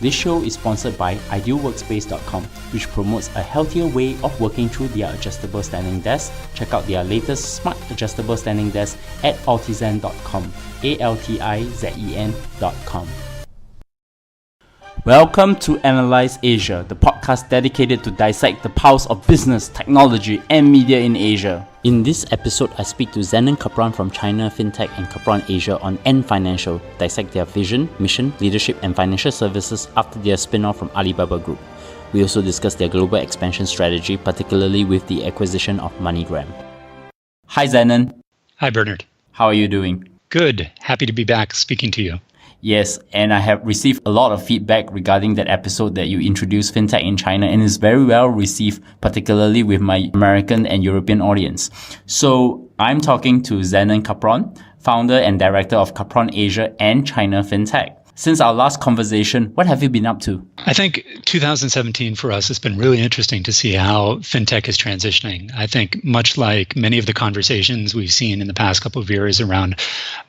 This show is sponsored by idealworkspace.com, which promotes a healthier way of working through their adjustable standing desk. Check out their latest smart adjustable standing desk at altizen.com, ALTIZEN.com. Welcome to Analyze Asia, the podcast dedicated to dissect the pulse of business, technology, and media in Asia. In this episode, I speak to Zenon Kapran from China FinTech and Kapran Asia on Ant Financial, dissect their vision, mission, leadership, and financial services after their spin-off from Alibaba Group. We also discuss their global expansion strategy, particularly with the acquisition of MoneyGram. Hi Zenon. Hi Bernard. How are you doing? Good. Happy to be back speaking to you. Yes, and I have received a lot of feedback regarding that episode that you introduced FinTech in China, and it's very well received, particularly with my American and European audience. So I'm talking to Zenon Kapran, founder and director of Kapran Asia and China FinTech. Since our last conversation, what have you been up to? I think 2017 for us has been really interesting to see how FinTech is transitioning. I think much like many of the conversations we've seen in the past couple of years around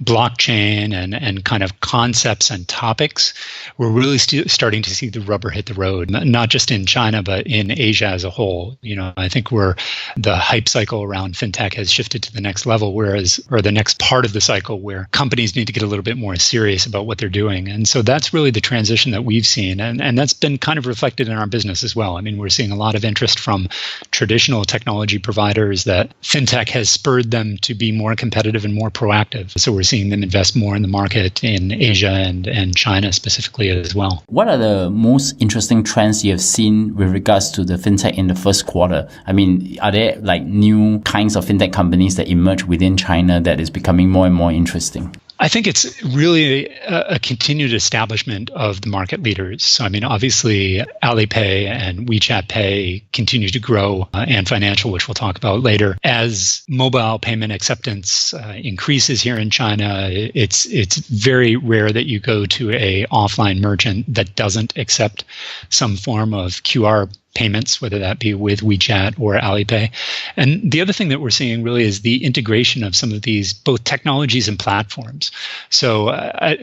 blockchain and kind of concepts and topics, we're really starting to see the rubber hit the road, not just in China, but in Asia as a whole. I think the hype cycle around FinTech has shifted to the next level, or the next part of the cycle where companies need to get a little bit more serious about what they're doing. And so that's really the transition that we've seen. And that's been kind of reflected in our business as well. I mean, we're seeing a lot of interest from traditional technology providers that FinTech has spurred them to be more competitive and more proactive. So we're seeing them invest more in the market in Asia and China specifically as well. What are the most interesting trends you have seen with regards to the FinTech in the first quarter? I mean, are there like new kinds of FinTech companies that emerge within China that is becoming more and more interesting? I think it's really a continued establishment of the market leaders. So, I mean, obviously, Alipay and WeChat Pay continue to grow, Ant Financial, which we'll talk about later. As mobile payment acceptance increases here in China, it's very rare that you go to a offline merchant that doesn't accept some form of QR payments, whether that be with WeChat or Alipay. And the other thing that we're seeing really is the integration of some of these both technologies and platforms. So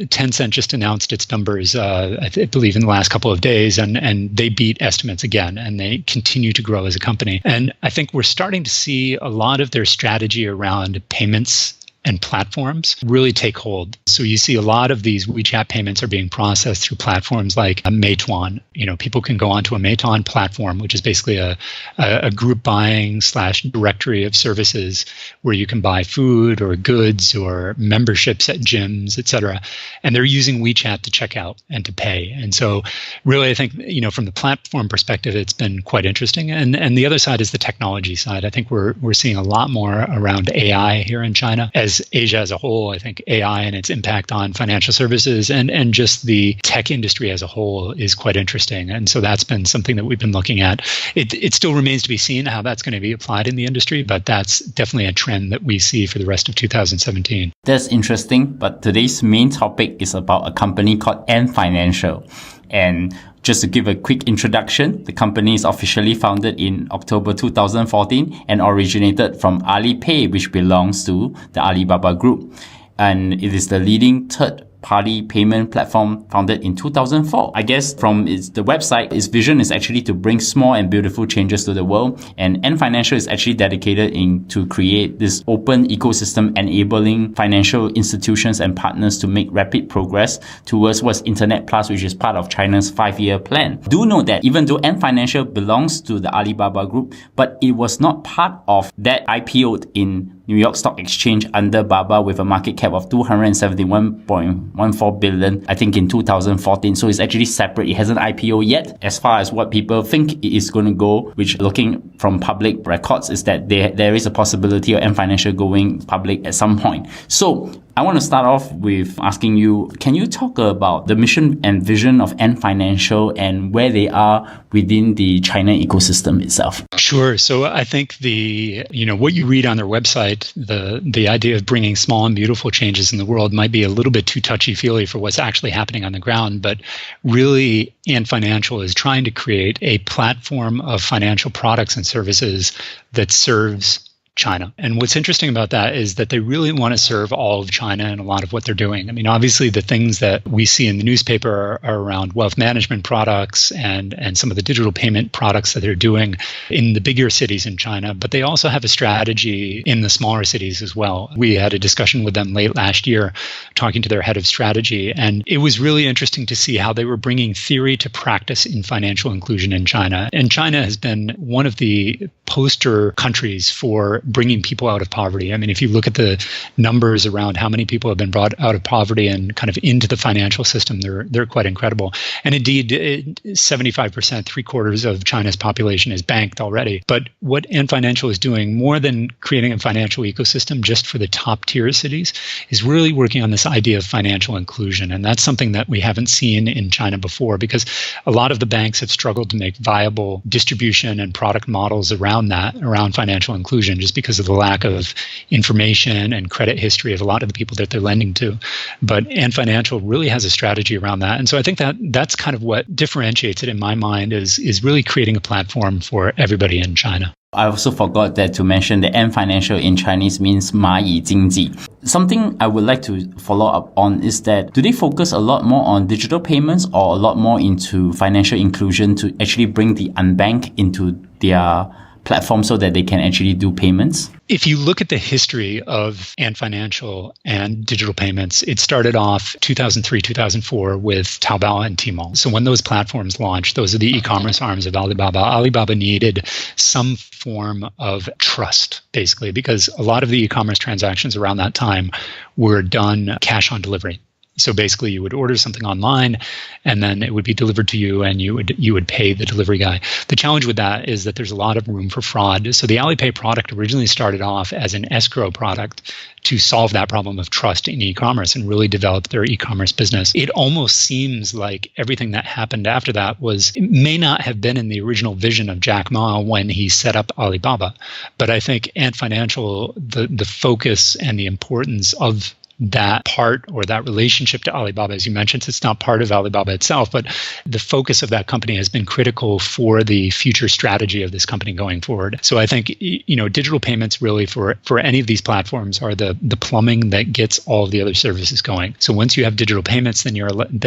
Tencent just announced its numbers, I believe, in the last couple of days, and they beat estimates again, and they continue to grow as a company. And I think we're starting to see a lot of their strategy around payments and platforms really take hold. So you see a lot of these WeChat payments are being processed through platforms like Meituan. People can go onto a Meituan platform, which is basically a group buying / directory of services where you can buy food or goods or memberships at gyms, etc. And they're using WeChat to check out and to pay. And so really, I think, from the platform perspective, it's been quite interesting. And the other side is the technology side. I think we're seeing a lot more around AI here in China. As Asia as a whole, I think AI and its impact on financial services and just the tech industry as a whole is quite interesting. And so that's been something that we've been looking at. It still remains to be seen how that's going to be applied in the industry, but that's definitely a trend that we see for the rest of 2017. That's interesting, but today's main topic is about a company called Ant Financial. And just to give a quick introduction, the company is officially founded in October 2014 and originated from Alipay, which belongs to the Alibaba Group. And it is the leading third-party payment platform founded in 2004. I guess from the website, its vision is actually to bring small and beautiful changes to the world. And Ant Financial is actually dedicated to create this open ecosystem enabling financial institutions and partners to make rapid progress towards what's Internet Plus, which is part of China's 5-year plan. Do note that even though Ant Financial belongs to the Alibaba Group, but it was not part of that IPO'd in New York Stock Exchange under BABA with a market cap of 271.14 billion, I think in 2014. So it's actually separate. It hasn't IPO yet. As far as what people think it is going to go, which looking from public records is that there is a possibility of Ant Financial going public at some point. So I want to start off with asking you, can you talk about the mission and vision of Ant Financial and where they are within the China ecosystem itself? Sure. So I think what you read on their website, the idea of bringing small and beautiful changes in the world might be a little bit too touchy-feely for what's actually happening on the ground. But really, Ant Financial is trying to create a platform of financial products and services that serves China. And what's interesting about that is that they really want to serve all of China and a lot of what they're doing. I mean, obviously, the things that we see in the newspaper are around wealth management products and some of the digital payment products that they're doing in the bigger cities in China. But they also have a strategy in the smaller cities as well. We had a discussion with them late last year, talking to their head of strategy. And it was really interesting to see how they were bringing theory to practice in financial inclusion in China. And China has been one of the poster countries for bringing people out of poverty. I mean, if you look at the numbers around how many people have been brought out of poverty and kind of into the financial system, they're quite incredible. And indeed, 75%, 3/4 of China's population is banked already. But what Ant Financial is doing, more than creating a financial ecosystem just for the top tier cities, is really working on this idea of financial inclusion. And that's something that we haven't seen in China before, because a lot of the banks have struggled to make viable distribution and product models around that, around financial inclusion, just because of the lack of information and credit history of a lot of the people that they're lending to. But Ant Financial really has a strategy around that. And so I think that that's kind of what differentiates it in my mind, is really creating a platform for everybody in China. I also forgot that to mention that Ant Financial in Chinese means 蚂蚁经济. Something I would like to follow up on is that, do they focus a lot more on digital payments or a lot more into financial inclusion to actually bring the unbanked into their platform so that they can actually do payments? If you look at the history of Ant Financial and digital payments, it started off 2003, 2004 with Taobao and Tmall. So when those platforms launched, those are the e-commerce arms of Alibaba. Alibaba needed some form of trust, basically, because a lot of the e-commerce transactions around that time were done cash on delivery. So basically, you would order something online, and then it would be delivered to you, and you would pay the delivery guy. The challenge with that is that there's a lot of room for fraud. So the Alipay product originally started off as an escrow product to solve that problem of trust in e-commerce and really develop their e-commerce business. It almost seems like everything that happened after that may not have been in the original vision of Jack Ma when he set up Alibaba. But I think Ant Financial, the focus and the importance of that part or that relationship to Alibaba, as you mentioned, it's not part of Alibaba itself, but the focus of that company has been critical for the future strategy of this company going forward. So I think, digital payments really for any of these platforms are the plumbing that gets all of the other services going. So once you have digital payments, then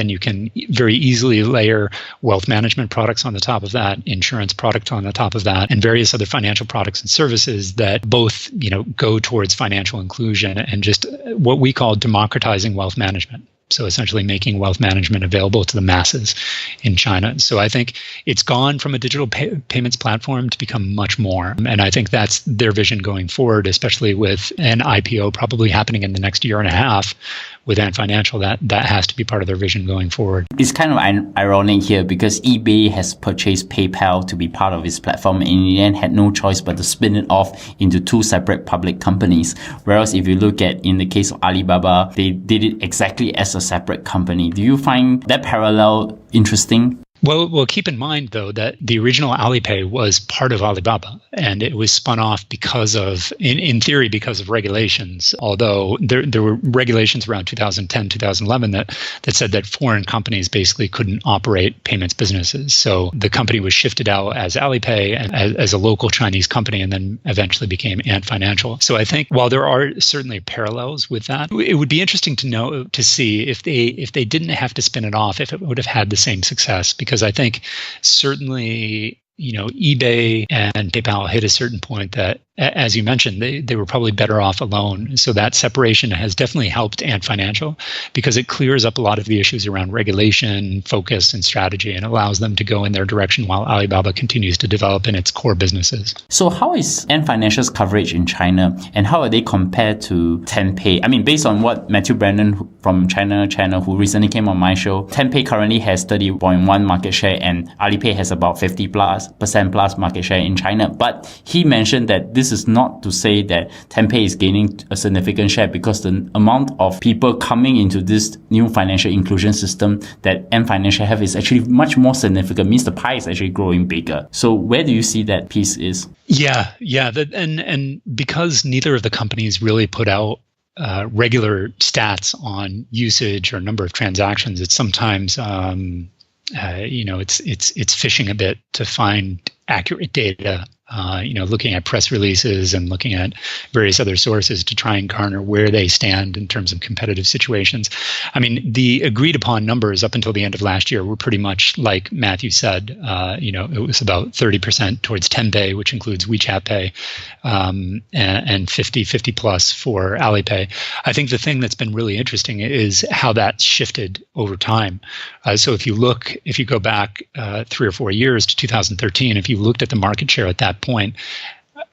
you can very easily layer wealth management products on the top of that, insurance product on the top of that, and various other financial products and services that both, go towards financial inclusion and just what we call democratizing wealth management. So essentially making wealth management available to the masses in China. So I think it's gone from a digital payments platform to become much more. And I think that's their vision going forward, especially with an IPO probably happening in the next year and a half with Ant Financial. That has to be part of their vision going forward. It's kind of ironic here because eBay has purchased PayPal to be part of its platform and in the end had no choice but to spin it off into two separate public companies. Whereas if you look at, in the case of Alibaba, they did it exactly as a separate company. Do you find that parallel interesting? Well, keep in mind, though, that the original Alipay was part of Alibaba, and it was spun off because of, in theory, because of regulations, although there were regulations around 2010, 2011 that said that foreign companies basically couldn't operate payments businesses. So the company was shifted out as Alipay and as a local Chinese company, and then eventually became Ant Financial. So I think while there are certainly parallels with that, it would be interesting to see if they didn't have to spin it off, if it would have had the same success. Because I think certainly, eBay and PayPal hit a certain point that, as you mentioned, they were probably better off alone. So that separation has definitely helped Ant Financial because it clears up a lot of the issues around regulation, focus, and strategy, and allows them to go in their direction while Alibaba continues to develop in its core businesses. So how is Ant Financial's coverage in China, and how are they compared to Tenpay? I mean, based on what Matthew Brennan from China Channel, who recently came on my show, Tenpay currently has 30.1% market share and Alipay has about 50% plus market share in China. But he mentioned that this is not to say that Tenpay is gaining a significant share, because the amount of people coming into this new financial inclusion system that Ant Financial have is actually much more significant, means the pie is actually growing bigger. So where do you see that piece is? Yeah. And because neither of the companies really put out regular stats on usage or number of transactions, it's sometimes it's fishing a bit to find accurate data, looking at press releases and looking at various other sources to try and garner where they stand in terms of competitive situations. I mean, the agreed upon numbers up until the end of last year were pretty much like Matthew said. It was about 30% towards Tenpay, which includes WeChat Pay, and 50 plus for Alipay. I think the thing that's been really interesting is how that's shifted over time. So if you go back 3 or 4 years to 2013, if you looked at the market share at that point,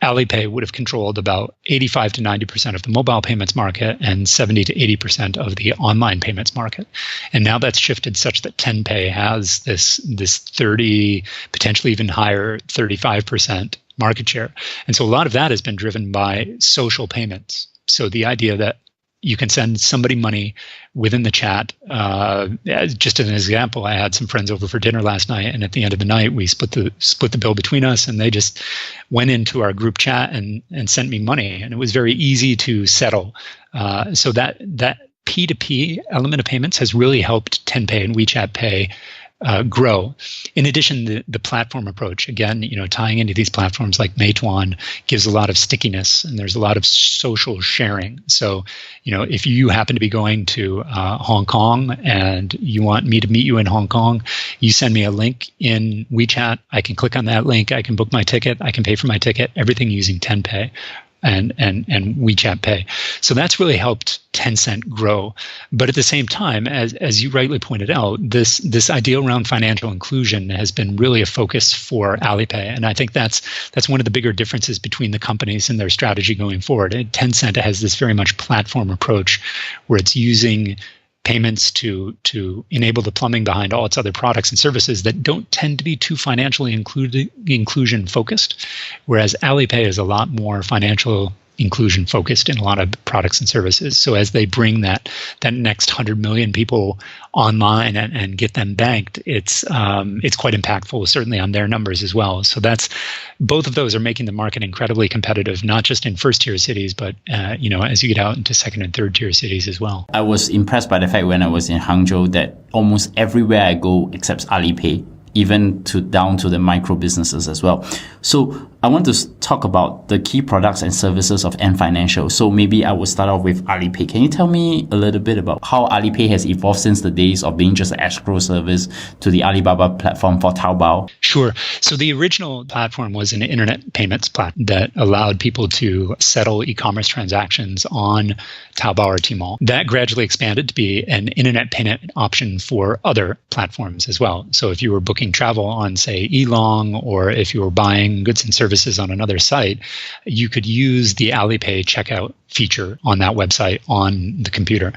Alipay would have controlled about 85 to 90% of the mobile payments market and 70 to 80% of the online payments market. And now that's shifted such that Tenpay has this 30, potentially even higher, 35% market share. And so a lot of that has been driven by social payments. So the idea that you can send somebody money within the chat. Just as an example, I had some friends over for dinner last night, and at the end of the night, we split the bill between us, and they just went into our group chat and sent me money, and it was very easy to settle. So that P2P element of payments has really helped Tenpay and WeChat Pay grow. In addition, the platform approach, again, tying into these platforms like Meituan gives a lot of stickiness, and there's a lot of social sharing. So, if you happen to be going to Hong Kong and you want me to meet you in Hong Kong, you send me a link in WeChat. I can click on that link. I can book my ticket. I can pay for my ticket. Everything using Tenpay and WeChat Pay. So that's really helped Tencent grow. But at the same time, as you rightly pointed out, this idea around financial inclusion has been really a focus for Alipay. And I think that's one of the bigger differences between the companies and their strategy going forward. And Tencent has this very much platform approach where it's using payments to enable the plumbing behind all its other products and services that don't tend to be too financially inclusion focused, whereas Alipay is a lot more financial inclusion focused in a lot of products and services. So as they bring that next 100 million people online and get them banked, it's quite impactful, certainly on their numbers as well. So both of those are making the market incredibly competitive, not just in first tier cities, but as you get out into second and third tier cities as well. I was impressed by the fact when I was in Hangzhou that almost everywhere I go accepts Alipay, even down to the micro businesses as well. So I want to talk about the key products and services of Ant Financial. So maybe I will start off with Alipay. Can you tell me a little bit about how Alipay has evolved since the days of being just an escrow service to the Alibaba platform for Taobao? Sure. So the original platform was an internet payments platform that allowed people to settle e-commerce transactions on Taobao or Tmall. That gradually expanded to be an internet payment option for other platforms as well. So if you were booking travel on, say, Elong, or if you were buying goods and services on another site, you could use the Alipay checkout feature on that website on the computer.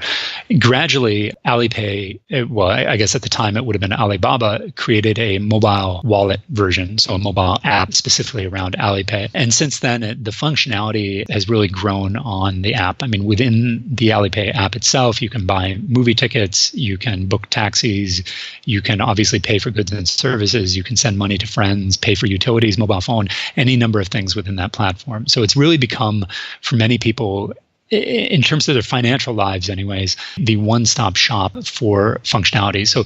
Gradually, Alipay, I guess at the time it would have been Alibaba, created a mobile wallet version, so a mobile app specifically around Alipay. And since then, the functionality has really grown on the app. I mean, within the Alipay app itself, you can buy movie tickets, you can book taxis, you can obviously pay for goods and services, you can send money to friends, pay for utilities, mobile phone, any number of things within that platform. So it's really become, for many people, in terms of their financial lives anyways, the one-stop shop for functionality. So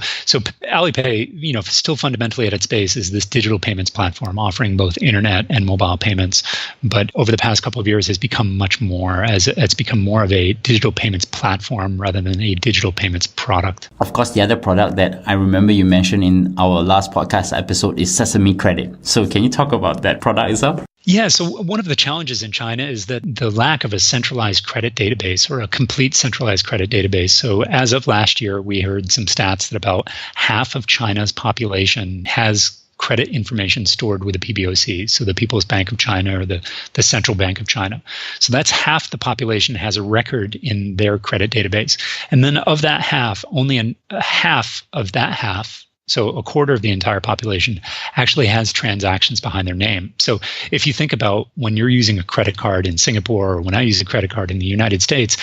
Alipay, still fundamentally at its base is this digital payments platform offering both internet and mobile payments. But over the past couple of years has become much more, as it's become more of a digital payments platform rather than a digital payments product. Of course, the other product that I remember you mentioned in our last podcast episode is Sesame Credit. So can you talk about that product itself? Yeah, so one of the challenges in China is that the lack of a centralized credit database or a complete centralized credit database. So as of last year, we heard some stats that about half of China's population has credit information stored with the PBOC, so the People's Bank of China or the Central Bank of China. So that's half the population has a record in their credit database. And then of that half, only a half of that half, so a quarter of the entire population, actually has transactions behind their name. So if you think about when you're using a credit card in Singapore or when I use a credit card in the United States,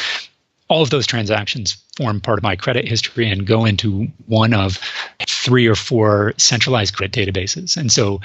all of those transactions form part of my credit history and go into one of 3 or 4 centralized credit databases. And so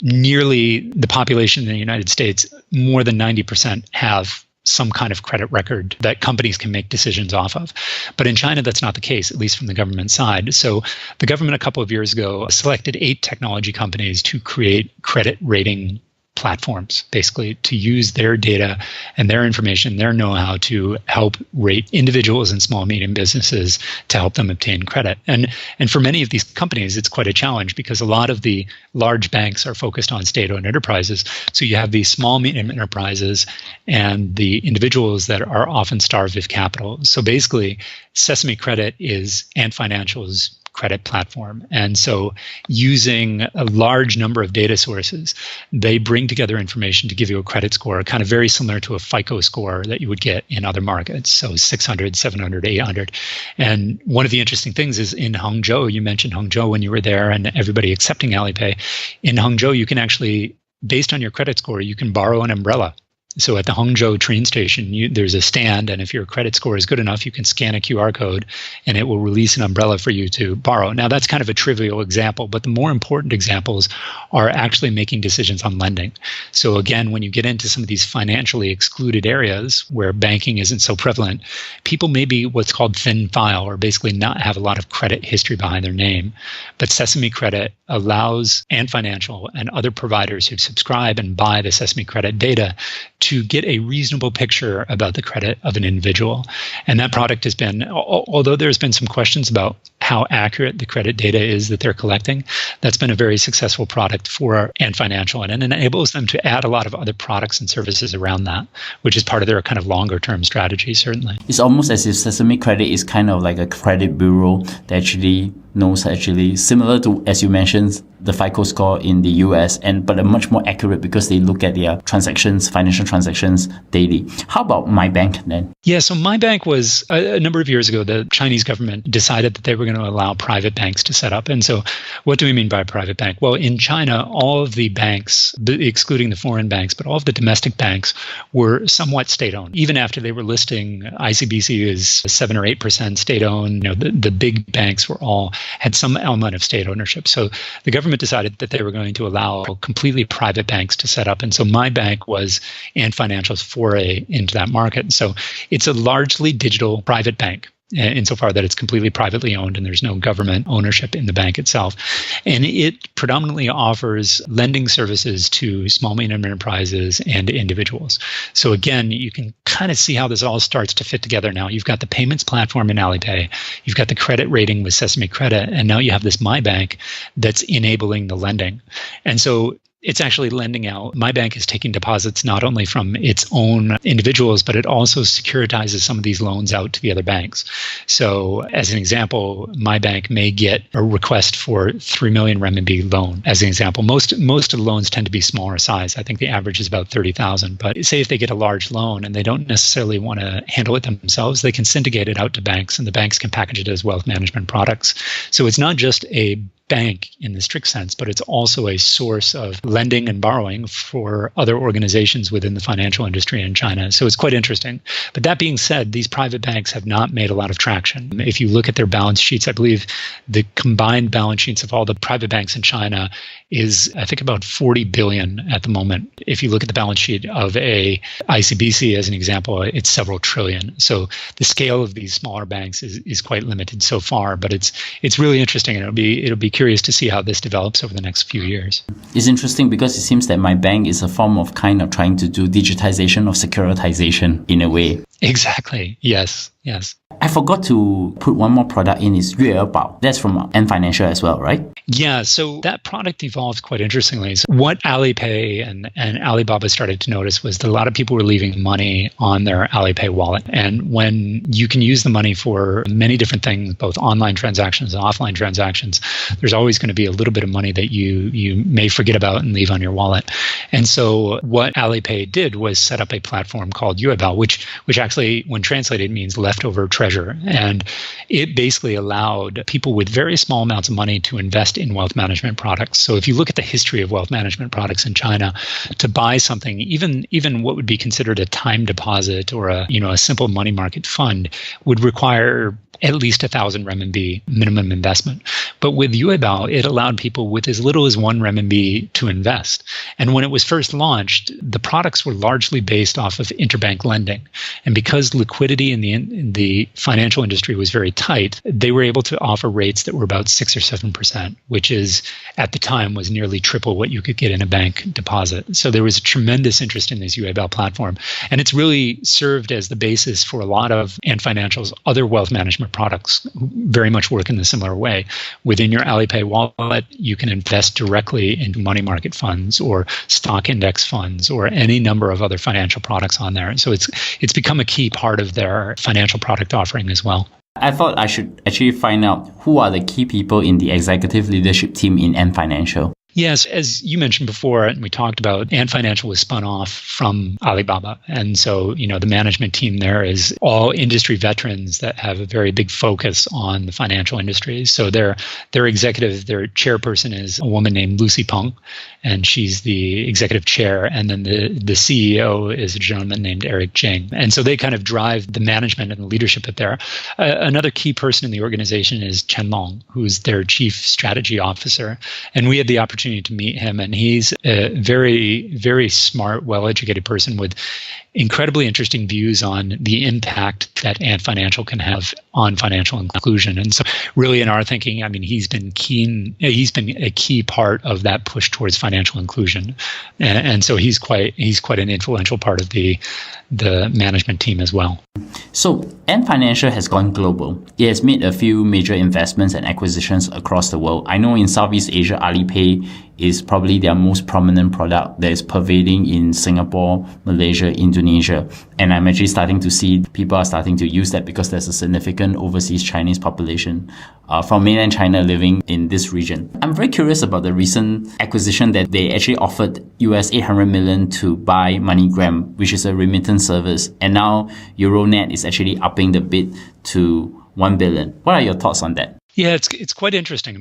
nearly the population in the United States, more than 90% have some kind of credit record that companies can make decisions off of. But in China, that's not the case, at least from the government side. So the government a couple of years ago selected 8 technology companies to create credit rating platforms, basically to use their data and their information, their know-how to help rate individuals and small, medium businesses to help them obtain credit. And for many of these companies, it's quite a challenge because a lot of the large banks are focused on state-owned enterprises. So you have these small, medium enterprises and the individuals that are often starved of capital. So basically, Sesame Credit is Ant Financial's credit platform. And so using a large number of data sources, they bring together information to give you a credit score, kind of very similar to a FICO score that you would get in other markets. So 600, 700, 800. And one of the interesting things is in Hangzhou, you mentioned Hangzhou when you were there and everybody accepting Alipay. In Hangzhou, you can actually, based on your credit score, you can borrow an umbrella. So at the Hangzhou train station, there's a stand, and if your credit score is good enough, you can scan a QR code, and it will release an umbrella for you to borrow. Now, that's kind of a trivial example, but the more important examples are actually making decisions on lending. So again, when you get into some of these financially excluded areas where banking isn't so prevalent, people may be what's called thin file, or basically not have a lot of credit history behind their name. But Sesame Credit allows Ant Financial and other providers who subscribe and buy the Sesame Credit data to get a reasonable picture about the credit of an individual. And that product has been, although there's been some questions about how accurate the credit data is that they're collecting, that's been a very successful product for Ant Financial. And it enables them to add a lot of other products and services around that, which is part of their kind of longer term strategy, certainly. It's almost as if Sesame Credit is kind of like a credit bureau that actually knows similar to, as you mentioned, the FICO score in the US, but a much more accurate because they look at their transactions, financial transactions daily. How about MyBank then? Yeah, so MyBank was a number of years ago, the Chinese government decided that they were going to allow private banks to set up. And so what do we mean by private bank? Well, in China, all of the banks, excluding the foreign banks, but all of the domestic banks were somewhat state-owned. Even after they were listing, ICBC is 7 or 8% state-owned. The big banks had some element of state ownership. So the government decided that they were going to allow completely private banks to set up. And so MyBank was Ant Financial's foray into that market. So it's a largely digital private bank, insofar that it's completely privately owned and there's no government ownership in the bank itself. And it predominantly offers lending services to small, medium enterprises and individuals. So again, you can kind of see how this all starts to fit together now. You've got the payments platform in Alipay, you've got the credit rating with Sesame Credit, and now you have this MyBank that's enabling the lending. And so it's actually lending out. MyBank is taking deposits not only from its own individuals, but it also securitizes some of these loans out to the other banks. So as an example, MyBank may get a request for 3 million renminbi loan. As an example, most of the loans tend to be smaller size. I think the average is about 30,000. But say if they get a large loan and they don't necessarily want to handle it themselves, they can syndicate it out to banks, and the banks can package it as wealth management products. So it's not just a bank in the strict sense, but it's also a source of lending and borrowing for other organizations within the financial industry in China. So it's quite interesting. But that being said, these private banks have not made a lot of traction. If you look at their balance sheets, I believe the combined balance sheets of all the private banks in China is, I think, about 40 billion at the moment. If you look at the balance sheet of a ICBC as an example, it's several trillion. So the scale of these smaller banks is quite limited so far, but it's really interesting, and it'll be curious to see how this develops over the next few years. It's interesting because it seems that MyBank is a form of kind of trying to do digitization of securitization in a way. Exactly. Yes. I forgot to put one more product in, is Yuebao. That's from Ant Financial as well, right? Yeah, so that product evolved quite interestingly. So what Alipay and Alibaba started to notice was that a lot of people were leaving money on their Alipay wallet. And when you can use the money for many different things, both online transactions and offline transactions, there's always going to be a little bit of money that you may forget about and leave on your wallet. And so what Alipay did was set up a platform called Yuebao, which actually, when translated, means leftover treasure. And it basically allowed people with very small amounts of money to invest in wealth management products. So if you look at the history of wealth management products in China, to buy something, even what would be considered a time deposit or a simple money market fund, would require at least 1,000 renminbi minimum investment. But with Yuebao, it allowed people with as little as 1 renminbi to invest. And when it was first launched, the products were largely based off of interbank lending. And because liquidity in the financial industry was very tight, they were able to offer rates that were about 6 or 7%, which is at the time was nearly triple what you could get in a bank deposit. So there was a tremendous interest in this Yuebao platform. And it's really served as the basis for a lot of Ant Financial's other wealth management products, very much work in a similar way. Within your Alipay wallet, you can invest directly into money market funds or stock index funds or any number of other financial products on there. So it's become a key part of their financial product offering as well. I thought I should actually find out who are the key people in the executive leadership team in Ant Financial. Yes, as you mentioned before, and we talked about, Ant Financial was spun off from Alibaba. And so, the management team there is all industry veterans that have a very big focus on the financial industry. So their executive, their chairperson is a woman named Lucy Peng, and she's the executive chair. And then the CEO is a gentleman named Eric Jing. And so they kind of drive the management and the leadership at there. Another key person in the organization is Chen Long, who's their chief strategy officer. And we had the opportunity to meet him, and he's a very, very smart, well-educated person with incredibly interesting views on the impact that Ant Financial can have on financial inclusion. And so really in our thinking, he's been a key part of that push towards financial inclusion. And so he's quite an influential part of the management team as well. So Ant Financial has gone global. It has made a few major investments and acquisitions across the world. I know in Southeast Asia, Alipay is probably their most prominent product that is pervading in Singapore, Malaysia, Indonesia. And I'm actually starting to see people are starting to use that because there's a significant overseas Chinese population from mainland China living in this region. I'm very curious about the recent acquisition that they actually offered US $800 million to buy MoneyGram, which is a remittance service. And now Euronet is actually upping the bid to $1 billion. What are your thoughts on that? Yeah, it's quite interesting.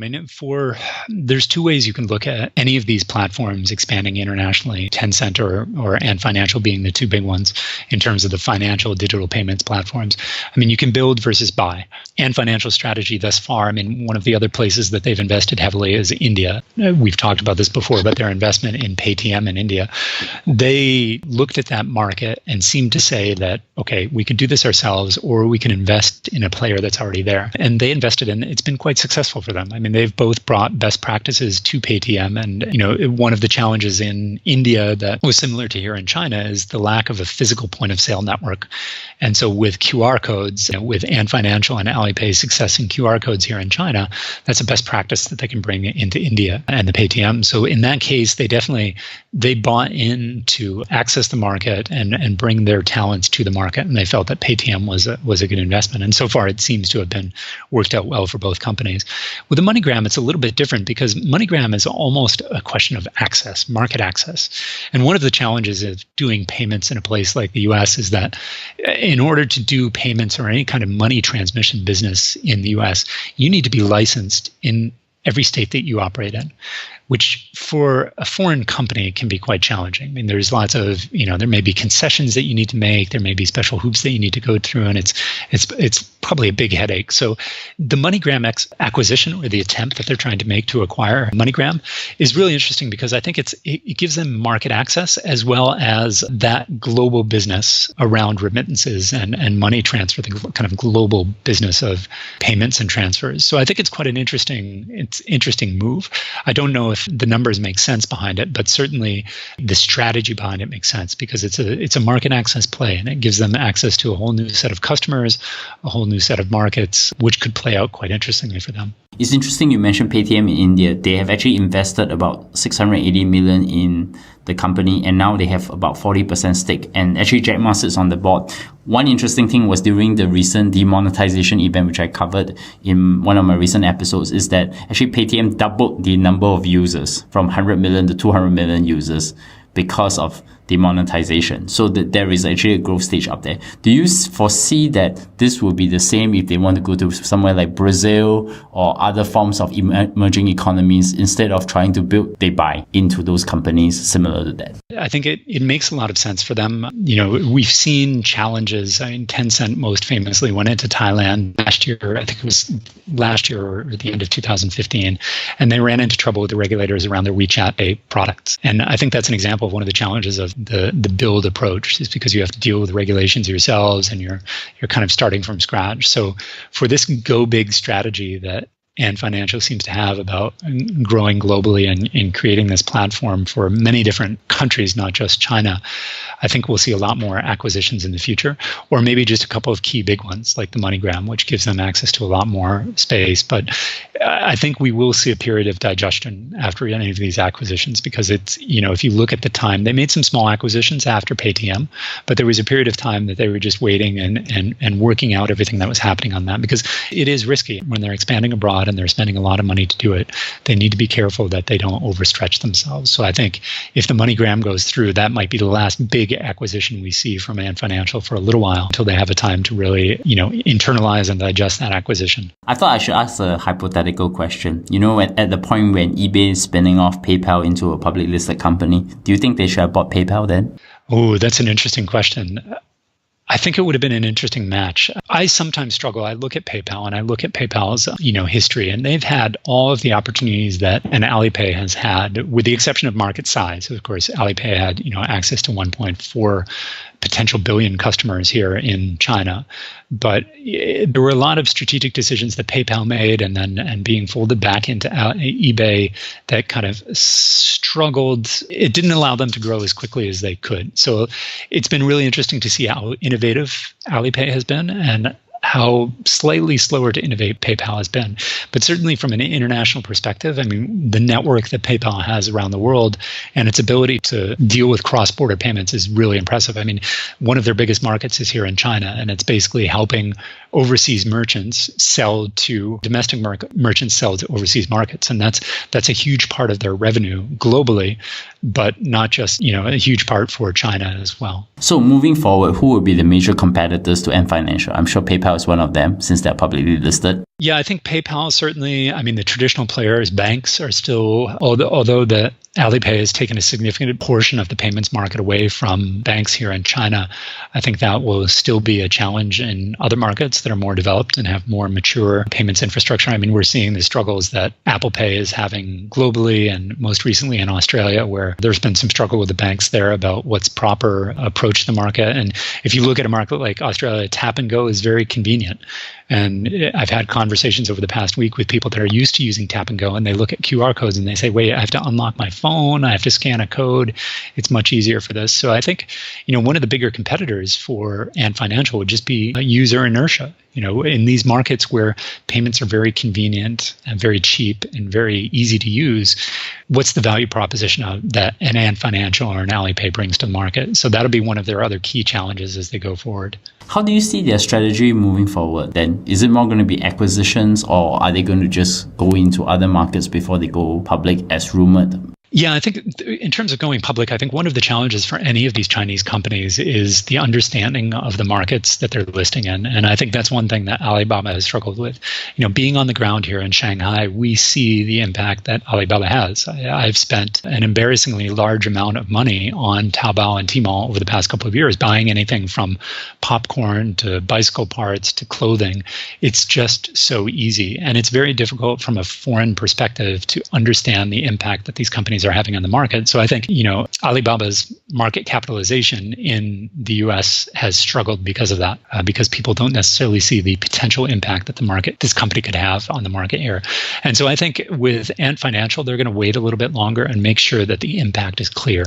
There's two ways you can look at any of these platforms expanding internationally, Tencent or Ant Financial being the two big ones in terms of the financial digital payments platforms. You can build versus buy. Ant Financial strategy thus far, one of the other places that they've invested heavily is India. We've talked about this before, but their investment in Paytm in India. They looked at that market and seemed to say that, okay, we could do this ourselves or we can invest in a player that's already there. And they invested in it's been quite successful for them. They've both brought best practices to Paytm. And, one of the challenges in India that was similar to here in China is the lack of a physical point of sale network. And so with QR codes, with Ant Financial and Alipay's success in QR codes here in China, that's a best practice that they can bring into India and the Paytm. So in that case, they bought in to access the market and bring their talents to the market. And they felt that Paytm was a good investment. And so far, it seems to have been worked out well for both companies. With the MoneyGram, it's a little bit different because MoneyGram is almost a question of access, market access. And one of the challenges of doing payments in a place like the US is that in order to do payments or any kind of money transmission business in the US, you need to be licensed in every state that you operate in, which for a foreign company can be quite challenging. There's lots of, there may be concessions that you need to make, there may be special hoops that you need to go through, and it's probably a big headache. So the MoneyGram acquisition, or the attempt that they're trying to make to acquire MoneyGram, is really interesting because I think it gives them market access as well as that global business around remittances and money transfer, the kind of global business of payments and transfers. So I think it's quite an interesting move. I don't know if the numbers make sense behind it, but certainly the strategy behind it makes sense because it's a market access play, and it gives them access to a whole new set of customers, a whole new set of markets, which could play out quite interestingly for them. It's interesting you mentioned Paytm in India. They have actually invested about 680 million in the company, and now they have about 40% stake. And actually Jack Ma sits on the board. One interesting thing was during the recent demonetization event, which I covered in one of my recent episodes, is that actually Paytm doubled the number of users from 100 million to 200 million users because of demonetization. So that there is actually a growth stage up there. Do you foresee that this will be the same if they want to go to somewhere like Brazil or other forms of emerging economies? Instead of trying to build, they buy into those companies similar to that? I think it makes a lot of sense for them. You know, we've seen challenges. I mean, Tencent most famously went into Thailand last year. I think it was last year or at the end of 2015, and they ran into trouble with the regulators around their WeChat Pay products. And I think that's an example of one of the challenges of the build approach, is because you have to deal with regulations yourselves and you're kind of starting from scratch. So for this go big strategy that Ant Financial seems to have about growing globally and creating this platform for many different countries, not just China, I think we'll see a lot more acquisitions in the future, or maybe just a couple of key big ones like the MoneyGram, which gives them access to a lot more space. But I think we will see a period of digestion after any of these acquisitions, because it's, you know, if you look at the time, they made some small acquisitions after Paytm, but there was a period of time that they were just waiting and working out everything that was happening on that, because it is risky when they're expanding abroad and they're spending a lot of money to do it. They need to be careful that they don't overstretch themselves. So I think if the MoneyGram goes through, that might be the last big acquisition we see from Ant Financial for a little while, until they have a time to really, you know, internalize and digest that acquisition. I thought I should ask a hypothetical question. You know, at the point when eBay is spinning off PayPal into a public listed company, do you think they should have bought PayPal then? Oh, that's an interesting question. I think it would have been an interesting match. I sometimes struggle. I look at PayPal and I look at PayPal's, you know, history, and they've had all of the opportunities that an Alipay has had, with the exception of market size. Of course, Alipay had, you know, access to 1.4 potential billion customers here in China. But there were a lot of strategic decisions that PayPal made and being folded back into eBay that kind of struggled. It didn't allow them to grow as quickly as they could. So it's been really interesting to see how innovative Alipay has been and how slightly slower to innovate PayPal has been. But certainly from an international perspective, I mean, the network that PayPal has around the world and its ability to deal with cross-border payments is really impressive. I mean, one of their biggest markets is here in China, and it's basically helping overseas merchants sell to domestic merchants sell to overseas markets. And that's a huge part of their revenue globally, but not just, you know, a huge part for China as well. So moving forward, who will be the major competitors to Ant Financial? I'm sure PayPal is one of them since they're publicly listed. Yeah, I think PayPal certainly, I mean, the traditional players, banks are still, although the Alipay has taken a significant portion of the payments market away from banks here in China, I think that will still be a challenge in other markets that are more developed and have more mature payments infrastructure. I mean, we're seeing the struggles that Apple Pay is having globally and most recently in Australia, where there's been some struggle with the banks there about what's proper approach to the market. And if you look at a market like Australia, tap and go is very convenient. And I've had conversations over the past week with people that are used to using tap and go, and they look at QR codes and they say, wait, I have to unlock my phone, I have to scan a code. It's much easier for this. So I think, you know, one of the bigger competitors for Ant Financial would just be user inertia. You know, in these markets where payments are very convenient and very cheap and very easy to use, what's the value proposition that an Ant Financial or an Alipay brings to the market? So that'll be one of their other key challenges as they go forward. How do you see their strategy moving forward then? Is it more going to be acquisitions, or are they going to just go into other markets before they go public as rumored? Yeah, I think in terms of going public, I think one of the challenges for any of these Chinese companies is the understanding of the markets that they're listing in. And I think that's one thing that Alibaba has struggled with. You know, being on the ground here in Shanghai, we see the impact that Alibaba has. I've spent an embarrassingly large amount of money on Taobao and Tmall over the past couple of years, buying anything from popcorn to bicycle parts to clothing. It's just so easy. And it's very difficult from a foreign perspective to understand the impact that these companies are having on the market. So I think, you know, Alibaba's market capitalization in the US has struggled because of that, because people don't necessarily see the potential impact that this company could have on the market here. And so I think with Ant Financial, they're going to wait a little bit longer and make sure that the impact is clear.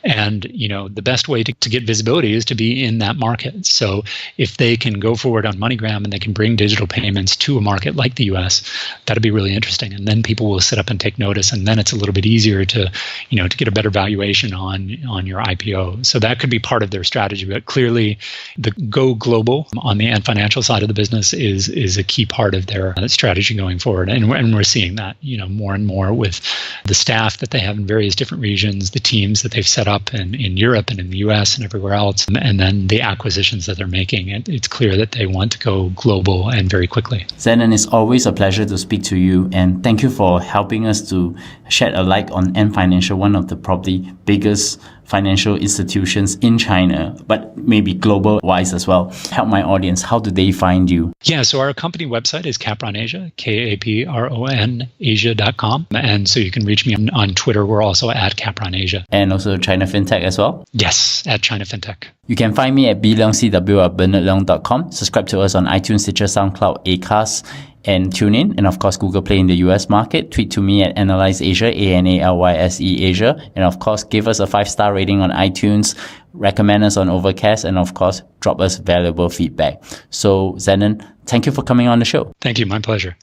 And, you know, the best way to get visibility is to be in that market. So if they can go forward on MoneyGram and they can bring digital payments to a market like the US, that'll be really interesting. And then people will sit up and take notice. And then it's a little bit easier to to get a better valuation on your IPO. So that could be part of their strategy. But clearly, the go global on the Ant Financial side of the business is a key part of their strategy going forward. And we're seeing that, more and more with the staff that they have in various different regions, the teams that they've set up in Europe and in the US and everywhere else, and then the acquisitions that they're making. It's clear that they want to go global and very quickly. Zenon, it's always a pleasure to speak to you, and thank you for helping us to shed a light on Ant Financial, one of the probably biggest financial institutions in China, but maybe global-wise as well. Help my audience. How do they find you? Yeah, so our company website is Capron Asia, KAPRON Asia.com. And so you can reach me on Twitter. We're also at Capron Asia. And also China FinTech as well? Yes, at China FinTech. You can find me at bleongcw@bernardleong.com. Subscribe to us on iTunes, Stitcher, SoundCloud, Acast, and TuneIn, and of course Google Play in the US market. Tweet to me at Analyse Asia, ANALYSE Asia, and of course give us a 5-star rating on iTunes, recommend us on Overcast, and of course drop us valuable feedback. So Zenon, thank you for coming on the show. Thank you, my pleasure.